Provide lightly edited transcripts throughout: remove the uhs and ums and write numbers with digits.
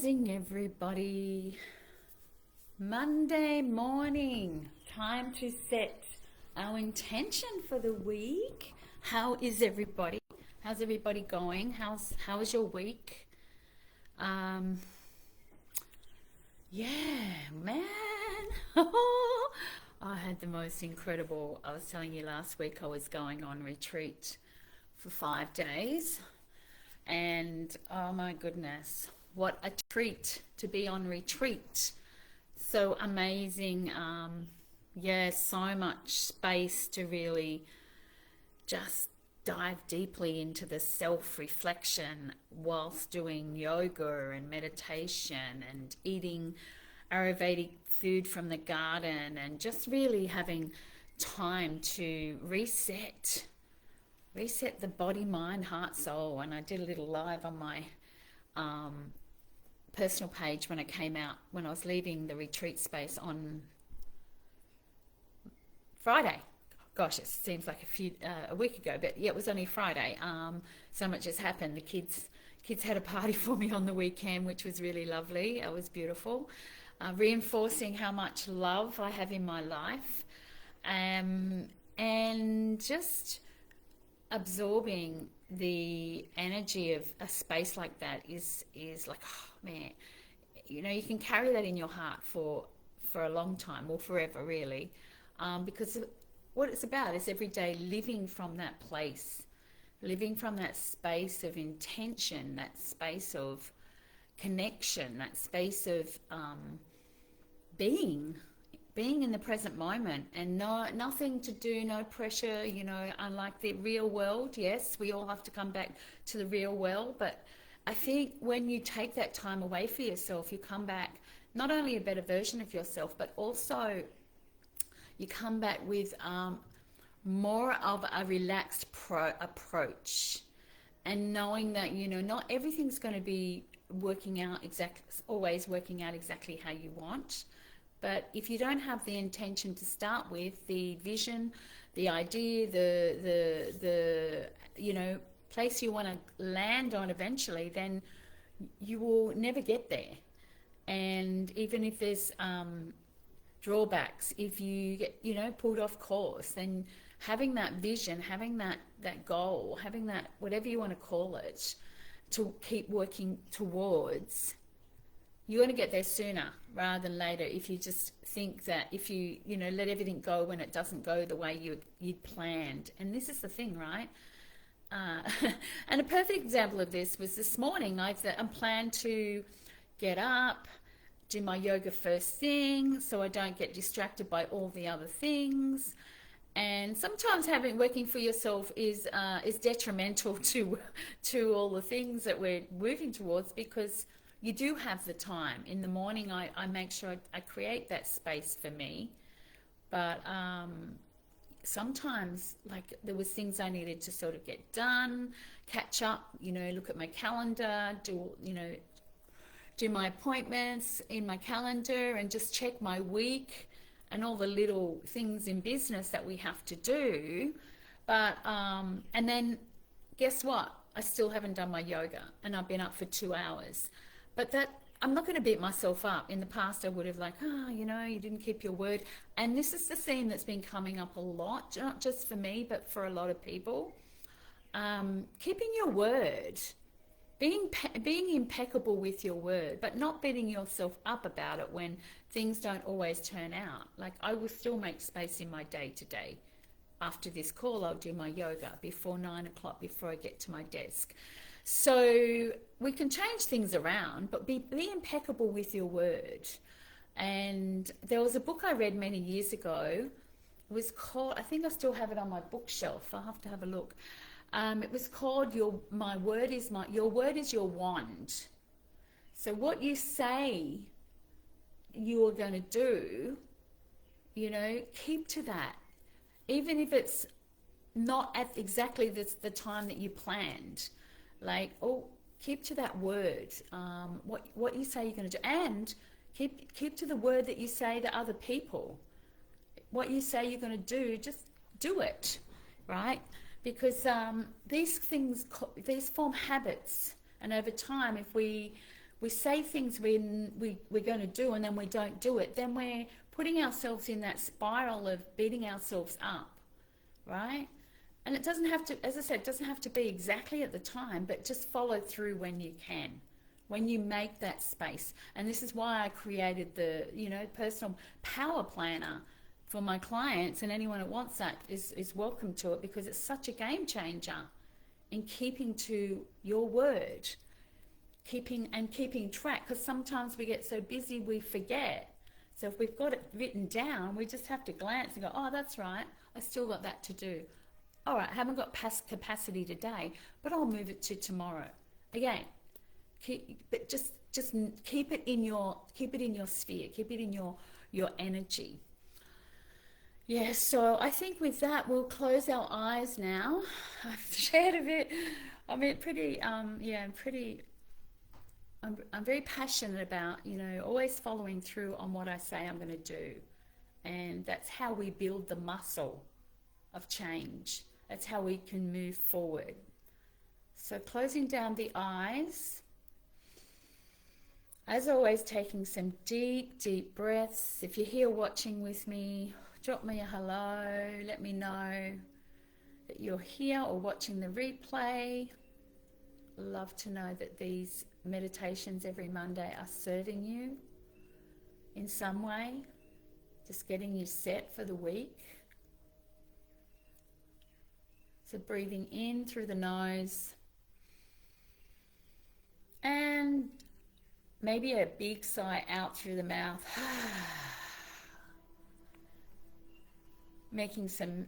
Rising, everybody. Monday morning. Time to set our intention for the week. How is everybody? How's everybody going? How was your week? Um, yeah, man. I had the most incredible. I was telling you last week I was going on retreat for 5 days, and oh my goodness, what a treat to be on retreat. So amazing. Yeah, so much space to really just dive deeply into the self-reflection whilst doing yoga and meditation and eating Ayurvedic food from the garden, and just really having time to reset the body, mind, heart, soul. And I did a little live on my um, personal page when I came out, when I was leaving the retreat space on Friday. Gosh, it seems like a week ago, but yeah, it was only Friday. So much has happened. The kids had a party for me on the weekend, which was really lovely. It was beautiful, reinforcing how much love I have in my life, and just absorbing the energy of a space like that is like, oh man, you can carry that in your heart for a long time, or forever really, because what it's about is every day living from that place, living from that space of intention, that space of connection, that space of being in the present moment, and nothing to do, no pressure, unlike the real world. Yes, we all have to come back to the real world, but I think when you take that time away for yourself, you come back not only a better version of yourself, but also you come back with more of a relaxed approach, and knowing that not everything's going to be always working out exactly how you want. But if you don't have the intention to start with, the vision, the idea, the place you want to land on eventually, then you will never get there. And even if there's drawbacks, if you get pulled off course, then having that vision, having that goal, having that, whatever you want to call it, to keep working towards, you're going to get there sooner rather than later. If you just think that if you let everything go when it doesn't go the way you'd planned. And this is the thing, right? And a perfect example of this was this morning. I'm planned to get up, do my yoga first thing, so I don't get distracted by all the other things. And sometimes working for yourself is detrimental to all the things that we're moving towards, because you do have the time. In the morning, I make sure I create that space for me. But sometimes, like, there was things I needed to sort of get done, catch up, look at my calendar, do my appointments in my calendar, and just check my week and all the little things in business that we have to do. But and then guess what? I still haven't done my yoga, and I've been up for 2 hours. But that, I'm not going to beat myself up. In the past, I would have you didn't keep your word. And this is the theme that's been coming up a lot, not just for me, but for a lot of people. Keeping your word, being impeccable with your word, but not beating yourself up about it when things don't always turn out. Like, I will still make space in my day to day. After this call, I'll do my yoga before 9 o'clock, before I get to my desk. So we can change things around, but be impeccable with your word. And there was a book I read many years ago. It was called, I think I still have it on my bookshelf. I'll have to have a look. It was called Your Word is Your Wand. So what you say you are going to do, keep to that. Even if it's not at exactly the time that you planned. Like, keep to that word. What you say you're going to do, and keep to the word that you say to other people. What you say you're going to do, just do it, right? Because these form habits, and over time, if we we say things we're going to do and then we don't do it, then we're putting ourselves in that spiral of beating ourselves up, right? And it doesn't have to, as I said, it doesn't have to be exactly at the time, but just follow through when you can, when you make that space. And this is why I created the, personal power planner for my clients, and anyone who wants that is welcome to it, because it's such a game changer in keeping to your word, keeping track, because sometimes we get so busy we forget. So if we've got it written down, we just have to glance and go, oh, that's right, I still got that to do. All right, I haven't got past capacity today, but I'll move it to tomorrow. Again, just keep it in your sphere, keep it in your energy. Yeah, so I think with that we'll close our eyes now. I've shared a bit. I mean, I'm very passionate about, always following through on what I say I'm going to do. And that's how we build the muscle of change. That's how we can move forward. So closing down the eyes. As always, taking some deep, deep breaths. If you're here watching with me, drop me a hello. Let me know that you're here or watching the replay. Love to know that these meditations every Monday are serving you in some way, just getting you set for the week. So breathing in through the nose and maybe a big sigh out through the mouth. Making some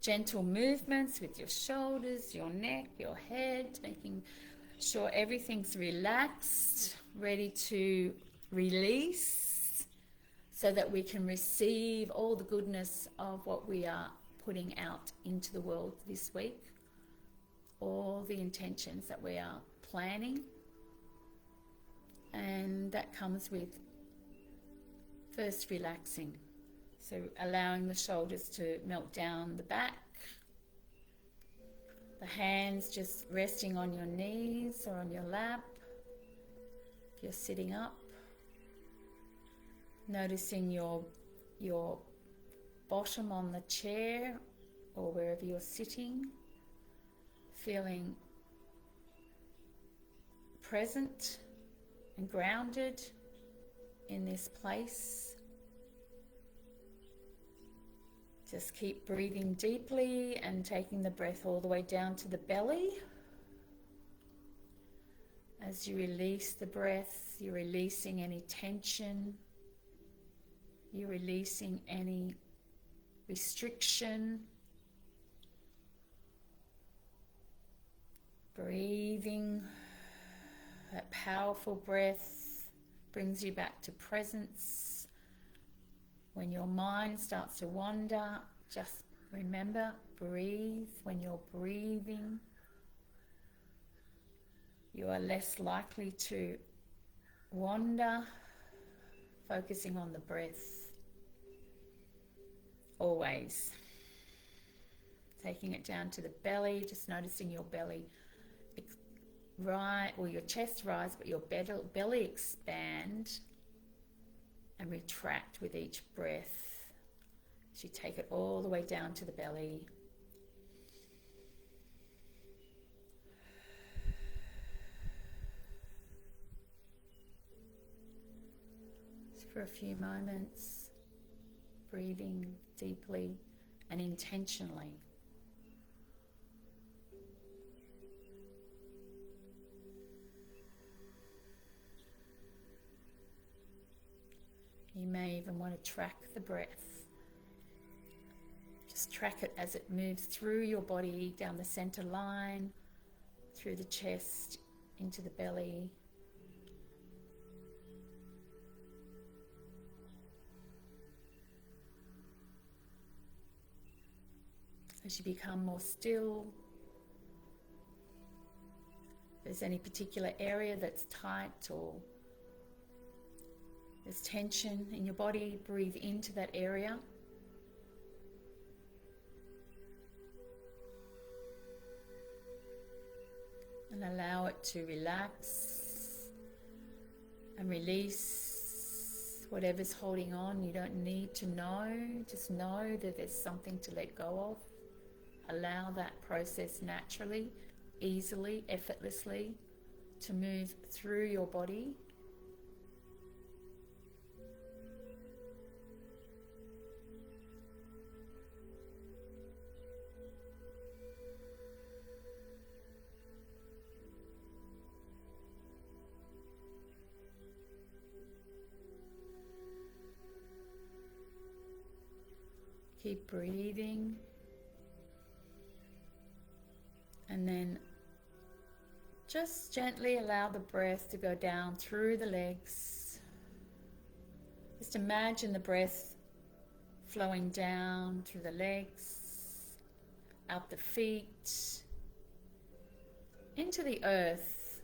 gentle movements with your shoulders, your neck, your head, making sure everything's relaxed, ready to release, so that we can receive all the goodness of what we are putting out into the world this week, all the intentions that we are planning. And that comes with first relaxing. So allowing the shoulders to melt down the back, the hands just resting on your knees or on your lap if you're sitting up. Noticing your bottom on the chair or wherever you're sitting, feeling present and grounded in this place. Just keep breathing deeply and taking the breath all the way down to the belly. As you release the breath, you're releasing any tension, you're releasing any restriction. Breathing, that powerful breath brings you back to presence. When your mind starts to wander, just remember, breathe. When you're breathing, you are less likely to wander, focusing on the breath. Always. Taking it down to the belly, just noticing your belly or your chest rise, but your belly expand and retract with each breath as you take it all the way down to the belly. Just for a few moments, breathing deeply and intentionally. You may even want to track the breath. Just track it as it moves through your body, down the center line, through the chest, into the belly. As you become more still, if there's any particular area that's tight or there's tension in your body, breathe into that area. And allow it to relax and release whatever's holding on. You don't need to know, just know that there's something to let go of. Allow that process naturally, easily, effortlessly to move through your body. Keep breathing, and then just gently allow the breath to go down through the legs. Just imagine the breath flowing down through the legs, out the feet, into the earth.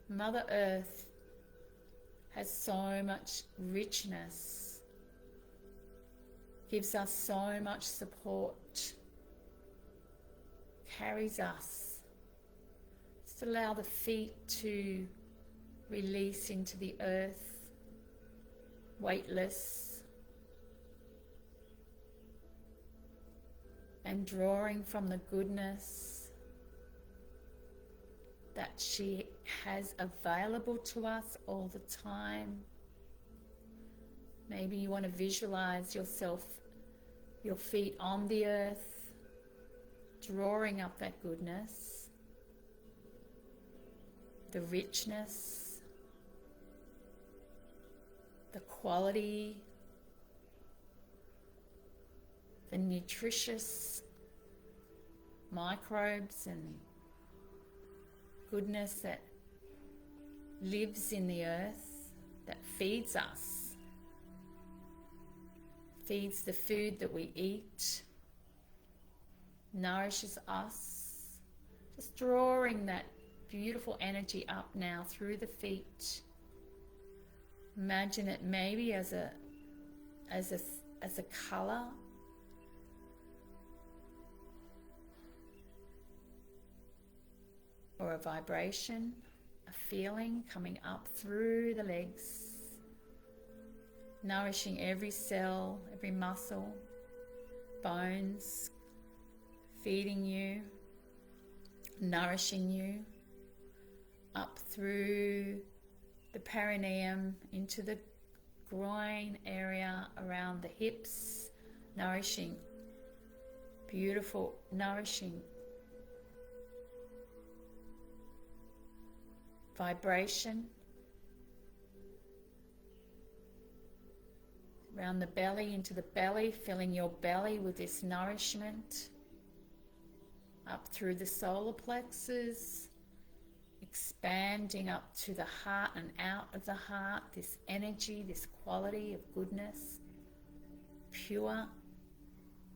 Mother Earth has so much richness, gives us so much support, carries us. Just allow the feet to release into the earth, weightless, and drawing from the goodness that she has available to us all the time. Maybe you want to visualize yourself, your feet on the earth, drawing up that goodness, the richness, the quality, the nutritious microbes and goodness that lives in the earth, that feeds us. Feeds the food that we eat, nourishes us. Just drawing that beautiful energy up now through the feet. Imagine it maybe as a color, or a vibration, a feeling coming up through the legs, nourishing every cell, every muscle, bones, feeding you, nourishing you, up through the perineum into the groin area around the hips, nourishing, beautiful, nourishing vibration around the belly, into the belly, filling your belly with this nourishment, up through the solar plexus, expanding up to the heart and out of the heart, this energy, this quality of goodness, pure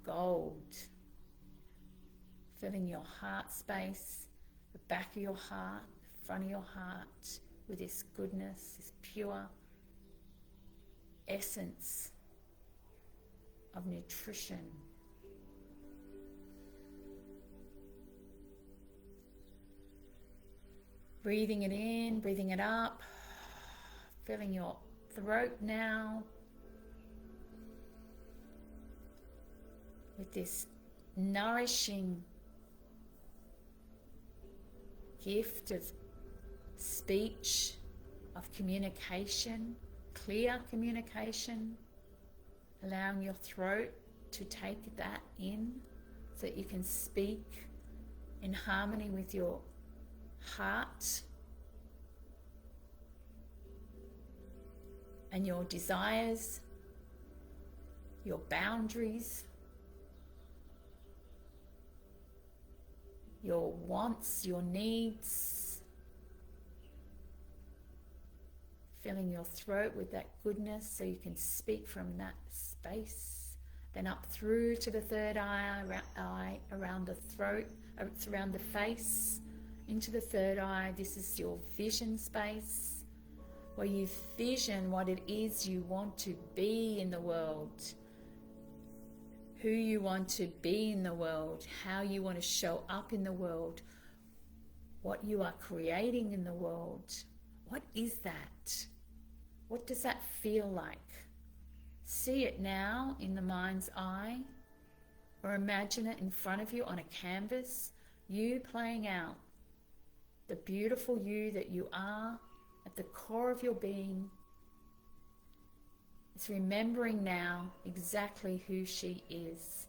gold, filling your heart space, the back of your heart, the front of your heart, with this goodness, this pure essence of nutrition. Breathing it in, breathing it up, filling your throat now with this nourishing gift of speech, of communication, clear communication, allowing your throat to take that in so that you can speak in harmony with your heart and your desires, your boundaries, your wants, your needs, filling your throat with that goodness so you can speak from that space. Then up through to the third eye, around the throat, around the face, into the third eye. This is your vision space, where you vision what it is you want to be in the world, who you want to be in the world, how you want to show up in the world, what you are creating in the world. What is that? What does that feel like? See it now in the mind's eye, or imagine it in front of you on a canvas, you playing out the beautiful you that you are at the core of your being. It's remembering now exactly who she is,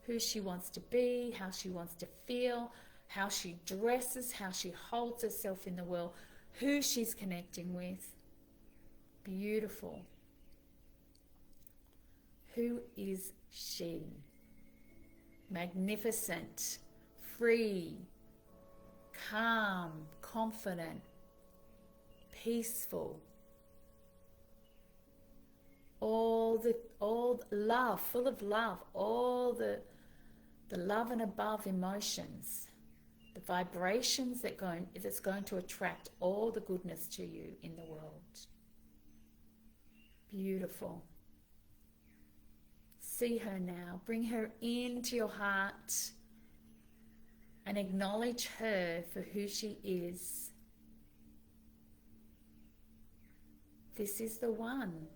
who she wants to be, how she wants to feel, how she dresses, how she holds herself in the world, who she's connecting with. Beautiful. Who is she? Magnificent, free, calm, confident, peaceful. All love, full of love, all the love and above emotions, the vibrations that's going to attract all the goodness to you in the world. Beautiful. See her now. Bring her into your heart and acknowledge her for who she is. This is the one.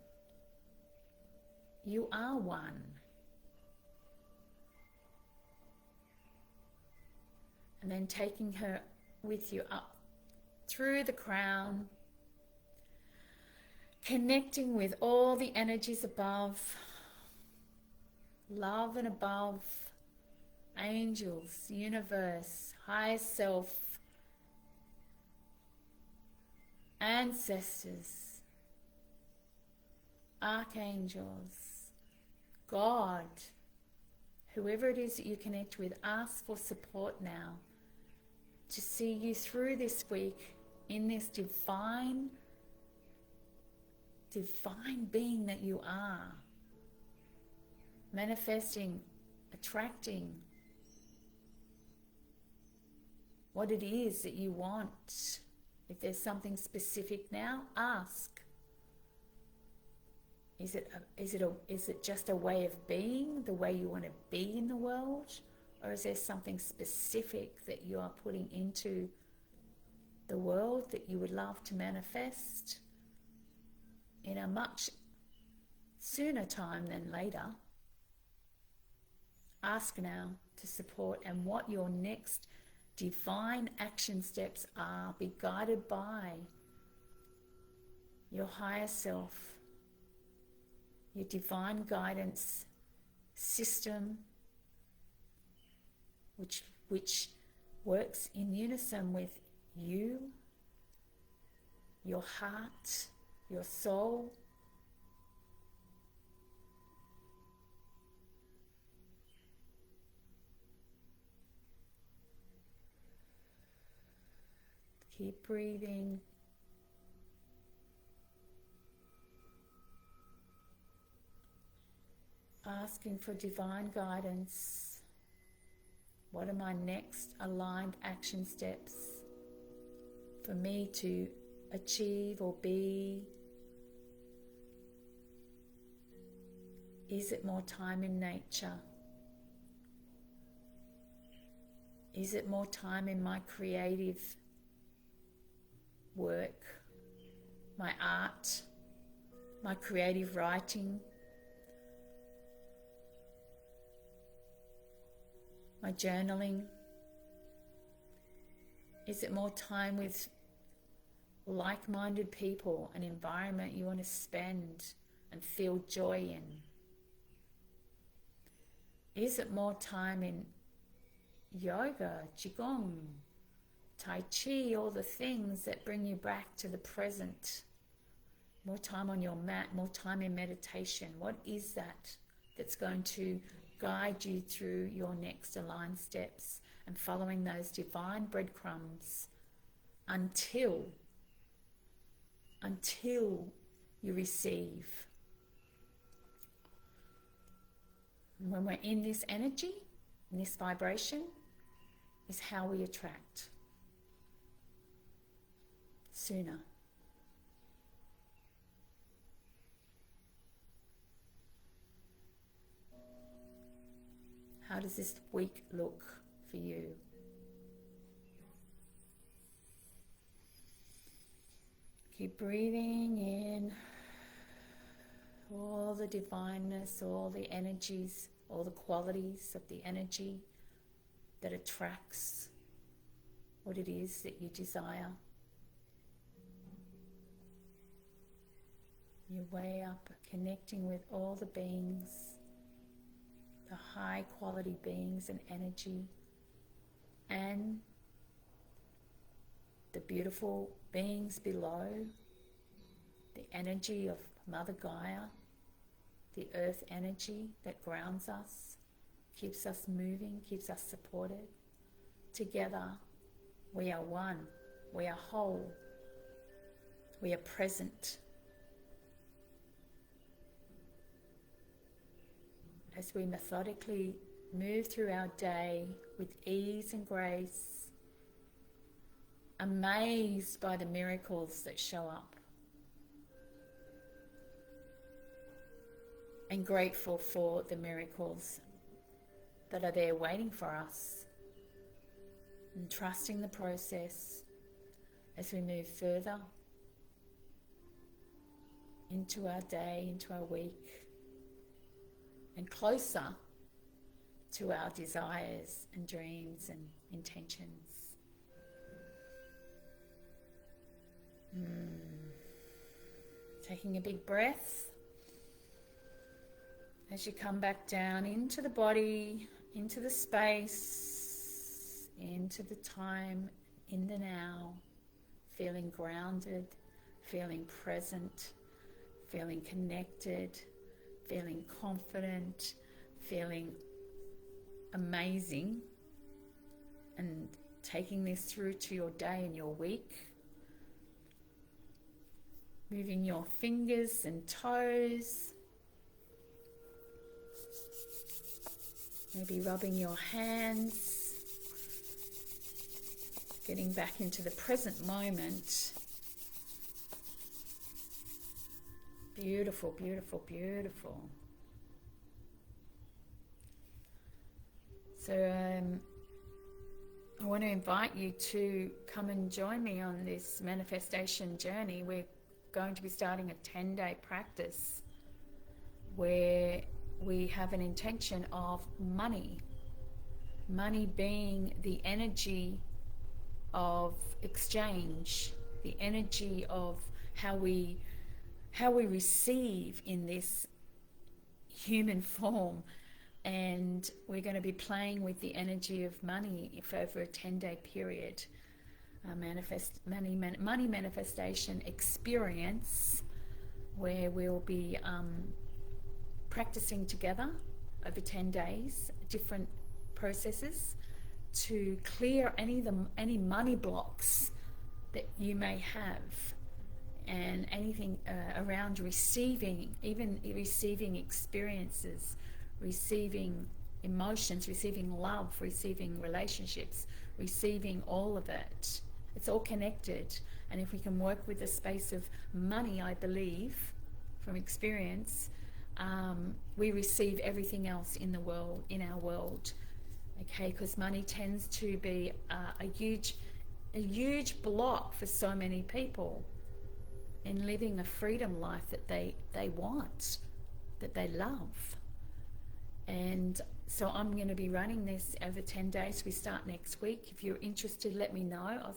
You are one. And then taking her with you up through the crown, connecting with all the energies above, love and above, angels, universe, higher self, ancestors, archangels, God, whoever it is that you connect with. Ask for support now to see you through this week in this divine being that you are, manifesting, attracting what it is that you want. If there's something specific now, ask. Is it just a way of being, the way you want to be in the world? Or is there something specific that you are putting into the world that you would love to manifest in a much sooner time than later? Ask now to support and what your next divine action steps are. Be guided by your higher self, your divine guidance system, which works in unison with you, your heart, your soul. Keep breathing. Asking for divine guidance. What are my next aligned action steps for me to achieve or be? Is it more time in nature? Is it more time in my creative work, my art, my creative writing, my journaling? Is it more time with like-minded people, an environment you want to spend and feel joy in? Is it more time in yoga, qigong, tai chi, all the things that bring you back to the present? More time on your mat, more time in meditation. What is that that's going to guide you through your next aligned steps and following those divine breadcrumbs until you receive? And when we're in this energy, in this vibration, is how we attract sooner. How does this week look for you? Keep breathing in all the divineness, all the energies, all the qualities of the energy that attracts what it is that you desire. Your way up, connecting with all the beings, the high quality beings and energy, and the beautiful beings below, the energy of Mother Gaia, the earth energy that grounds us, keeps us moving, keeps us supported. Together, we are one, we are whole, we are present. As we methodically move through our day with ease and grace, amazed by the miracles that show up, and grateful for the miracles that are there waiting for us, and trusting the process as we move further into our day, into our week, and closer to our desires and dreams and intentions. Taking a big breath as you come back down into the body, into the space, into the time, in the now, feeling grounded, feeling present, feeling connected, feeling confident, feeling amazing, and taking this through to your day and your week. Moving your fingers and toes, maybe rubbing your hands, getting back into the present moment. Beautiful, beautiful, beautiful. So I want to invite you to come and join me on this manifestation journey. We're going to be starting a 10-day practice where we have an intention of money being the energy of exchange, the energy of how we receive in this human form. And we're going to be playing with the energy of money for over a 10-day period. Money manifestation experience where we'll be practicing together over 10 days, different processes to clear any money blocks that you may have, and anything around receiving, even receiving experiences, receiving emotions, receiving love, receiving relationships, receiving all of it. It's all connected. And if we can work with the space of money, I believe, from experience, we receive everything else in the world, in our world. Okay, because money tends to be a huge block for so many people in living a freedom life that they want, that they love. And so I'm going to be running this over 10 days. We start next week. If you're interested, let me know. I'll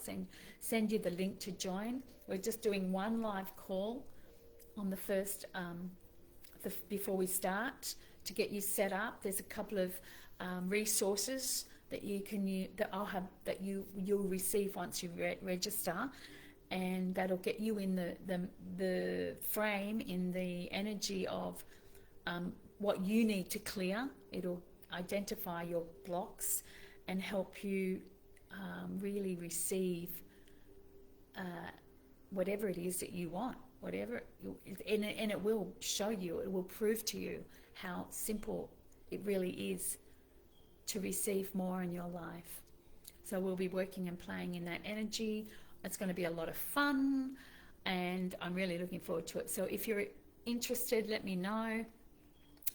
send you the link to join. We're just doing one live call on the first, before we start, to get you set up. There's a couple of resources that you can that you'll receive once you register, and that'll get you in the frame, in the energy of what you need to clear. It'll identify your blocks and help you really receive whatever it is that you want, and it will show you, it will prove to you how simple it really is to receive more in your life. So we'll be working and playing in that energy. It's going to be a lot of fun, and I'm really looking forward to it. So if you're interested, let me know.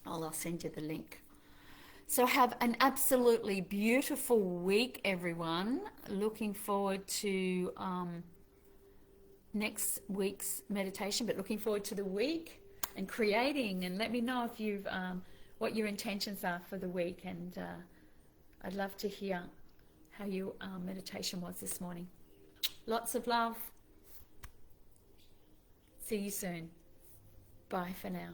I'll send you the link. So have an absolutely beautiful week, everyone. Looking forward to next week's meditation, but looking forward to the week and creating. And let me know if you've what your intentions are for the week, and I'd love to hear how your meditation was this morning. Lots of love. See you soon. Bye for now.